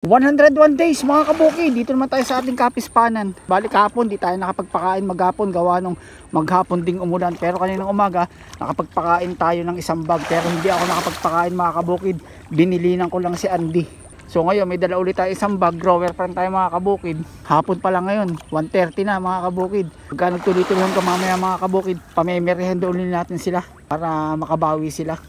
101 days mga kabuki, dito naman tayo sa ating kapispanan. Balik kahapon, di tayo nakapagpakain maghapon, gawa nung maghapon ding umulan. Pero kaninang umaga, nakapagpakain tayo ng isang bag. Pero hindi ako nakapagpakain mga kabukid, binilinan ko lang si Andy. So ngayon, may dala ulit tayo isang bag, grower pa rin tayo mga kabukid. Hapon pa lang ngayon, 1:30 na mga kabukid. Pagka nagtuloy-tuloy ka mamaya mga kabukid, pamemerienda ulit natin sila para makabawi sila.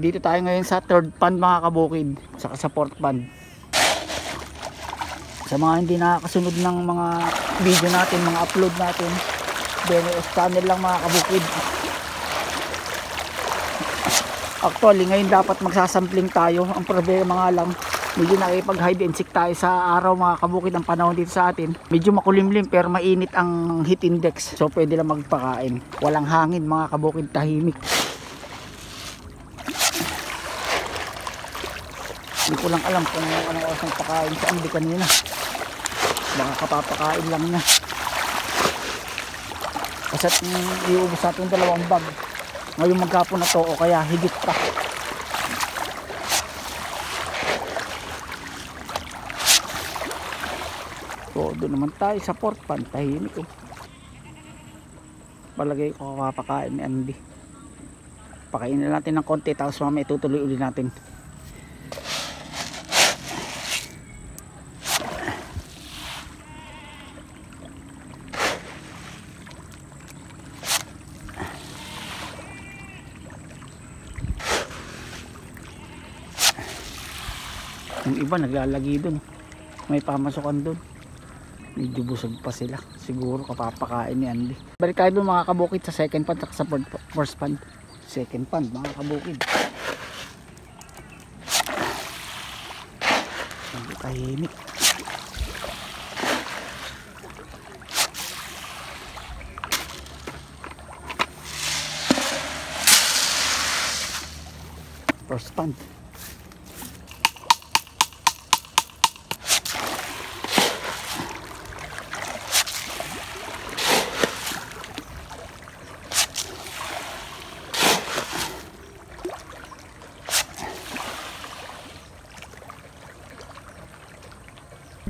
Dito tayo ngayon sa third pond mga kabukid, saka sa fourth pond. Sa mga hindi nakakasunod ng mga video natin, mga upload natin, BNS channel lang mga kabukid. Actually ngayon dapat magsasampling tayo. Ang problema nga lang, medyo nakipag hide and seek tayo sa araw mga kabukid. Ang panahon dito sa atin medyo makulimlim pero mainit ang heat index, so pwede lang magpakain. Walang hangin mga kabukid, tahimik. Hindi ko lang alam kung anong oras ng pakain sa Andy kanina. Baka kapapakain lang niya. Kasa't iubos natin yung dalawang bag. Ngayon maghapon na to o kaya higit pa. So doon naman tayo sa fourth pond. Tahimik eh. Palagay ko kapapakain ni Andy. Pakainin natin ng konti tapos mamaya itutuloy ulit natin. Yung iba naglalagi dun, may pamasukan dun, medyo busog pa sila, siguro kapapakain ni Andy. Balik tayo dun mga kabukid sa second pond at sa first pond. Second pond mga kabukid, hindi tahimik. First pond.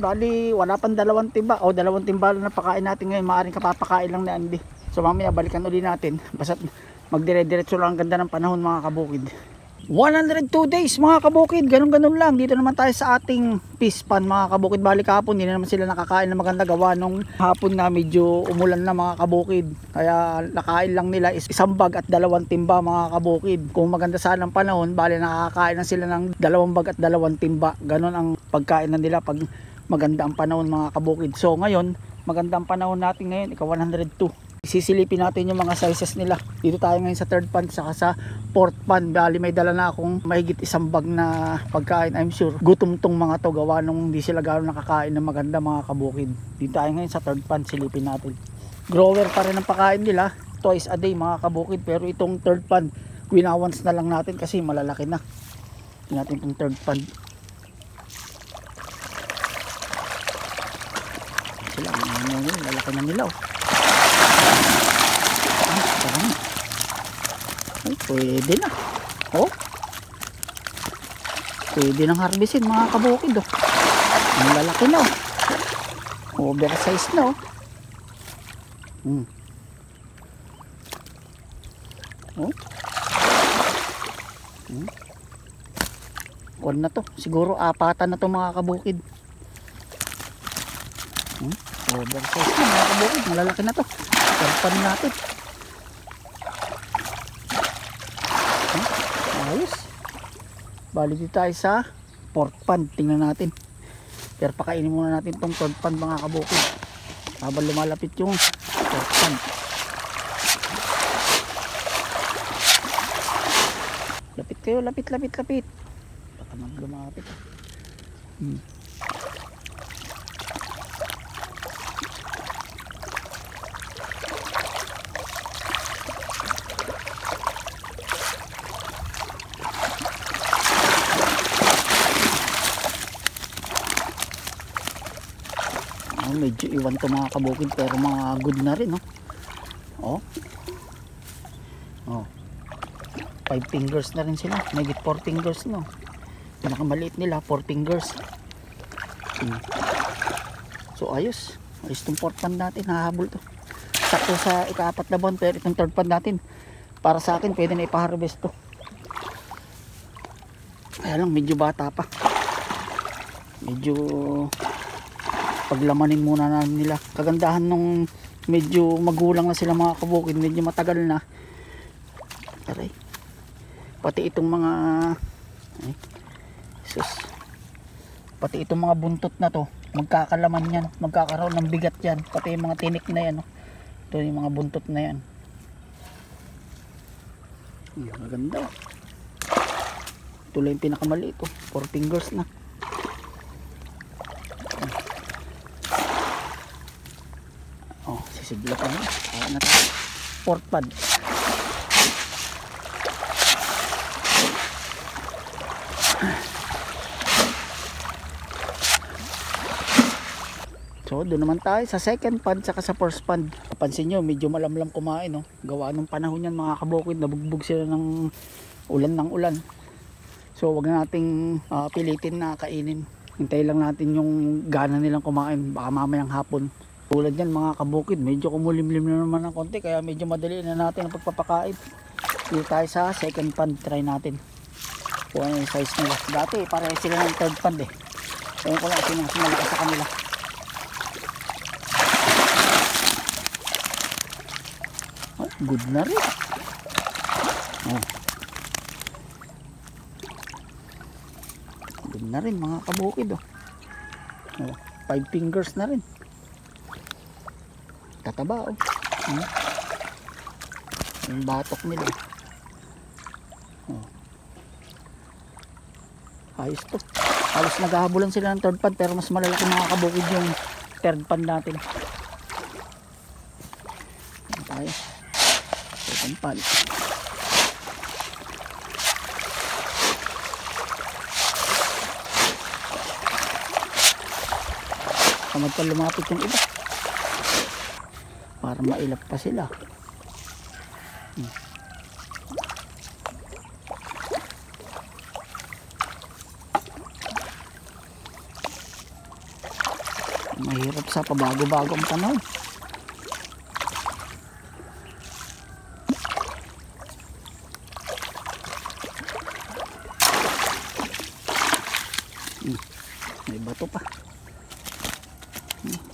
Bali wala pang dalawang timba o dalawang timba na pakain natin ngayon. Maaaring kapapakain lang ni Andy. So mamaya balikan ulit natin. Basta magdire-diretso lang, ang ganda ng panahon mga kabukid. 102 days mga kabukid, ganun lang. Dito naman tayo sa ating fish pond mga kabukid. Bali kahapon hindi na naman sila nakakain na maganda, gawa nung hapon na medyo umulan na mga kabukid. Kaya nakain lang nila isang bag at dalawang timba mga kabukid. Kung maganda sana ang panahon, bali nakakain na sila ng dalawang bag at dalawang timba. Ganun ang pagkain na nila pag maganda ang panahon mga kabukid. So ngayon, maganda ang panahon natin ngayon, ika 102. Sisilipin natin yung mga sizes nila. Dito tayo ngayon sa third pond saka sa fourth pond. Bali may dala na akong mahigit isang bag na pagkain. I'm sure gutom tong mga to, gawa nung hindi sila gano'n nakakain ng maganda mga kabukid. Dito tayo ngayon sa third pond, silipin natin. Grower pa rin ang pakain nila, twice a day mga kabukid. Pero itong third pond, winawans na lang natin kasi malalaki na. Tingnan natin itong third pond. Sila, lalaki na nila oh. Ay, pwede na oh. Pwede nang harvestin mga kabukid oh. Ang lalaki na oh. Oversize na oh. Oh. Kuwan na to, siguro apatan na to mga kabukid. Oversize na mga kabukid, malalaki na to. Karpan natin. Ayos. Bali dito tayo sa fourth pond, tingnan natin. Pero pakainin muna natin tong third pond mga kabukid habang lumalapit yung fourth pond. Lapit kayo, lapit. Baka lumapit. Oh, medyo iwan to mga kabukid pero mga good na rin, no? Oh. Oh. 5 fingers na rin sila. May 4 fingers, no? Pinakamaliit nila 4 fingers. So ayos. Ayos tong fourth pan natin. Hahabol to. Sakto sa ika-4 na buwan. Pero itong third pan natin, para sa akin pwede na ipaharvest to. Kaya lang medyo bata pa. Medyo paglamanin muna na nila. Kagandahan nung medyo magulang na sila mga kabukid, medyo matagal na. Aray. Pati itong mga ay, sus. Pati itong mga buntot na to, magkakalaman yan, magkakaroon ng bigat yan. Pati yung mga tinik na yan, no? Ito yung mga buntot na yan. Maganda. Ito lang yung pinakamaliit, 4 fingers na. Oh, sisigla pa na. Kaya na tayo. Fourth pad. So doon naman tayo sa second pad saka sa first pad. Papansin nyo medyo malamlam kumain, no? Gawa nung panahon yan mga kabukid, nabugbog sila ng ulan. So wag na nating pilitin na kainin. Hintay lang natin yung gana nilang kumain, baka mamayang hapon. Tulad yan mga kabukid, medyo kumulimlim na naman ng konti, kaya medyo madali na natin ang pagpapakain. Dito tayo sa second pad, try natin kung ano yung size nila. Dati pareho sila ng third pad eh. Ewan ko lang sino mas malakas sa kanila. Oh, good na rin. Oh. Good na rin mga kabukid, oh. Oh, 5 fingers na rin. Tataba, oh. Yung batok nila. Oh. Ayos to. Halos naghahabulan sila ng third pad, pero mas malalaki mga kabukid yung third pad natin. Ano tayo? Second pad. Tamad pa lumapit yung iba para mailap pa sila. Mahirap sa pabago-bagong panahon. May bato pa.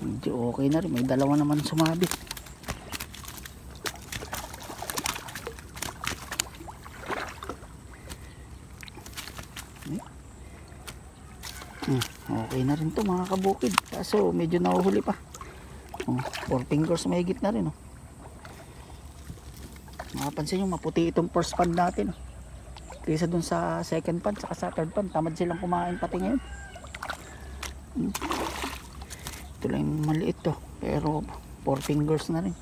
Medyo okay na rin, may dalawa naman sumabit. Okay na rin to mga kabukid, kaso medyo nahuhuli pa. 4 fingers mahigit na rin. Makapansin nyo maputi itong first pan natin, kaysa dun sa second pan saka sa third pan. Tamad silang kumain pati ngayon. Ito lang yung maliit to, pero 4 fingers na rin.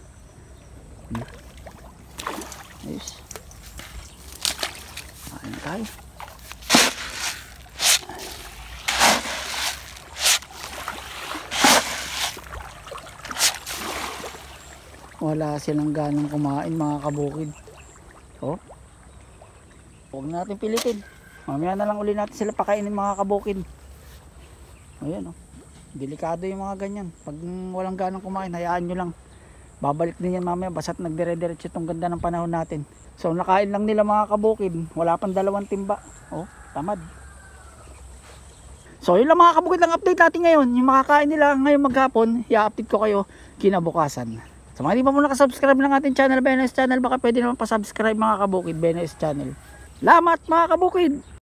Ayos. Kain tayo. Wala silang ganang kumain mga kabukid. Oh. Huwag natin pilitin. Mamaya na lang uli natin sila pakainin mga kabukid. Ayan, oh. Delikado yung mga ganyan. Pag walang ganang kumain, hayaan nyo lang. Babalik din yan mamaya basta't nagdire-diretso itong ganda ng panahon natin. So nakain lang nila mga kabukid. Wala pang 2 timba. Oh, tamad. So yun lang mga kabukid, lang update natin ngayon. Yung makakain nila ngayong maghapon, i-update ko kayo kinabukasan. Sa mga hindi pa muna nakasubscribe ng ating channel, BNS Channel, baka pwede naman pa-subscribe mga kabukid, BNS Channel. Salamat mga kabukid!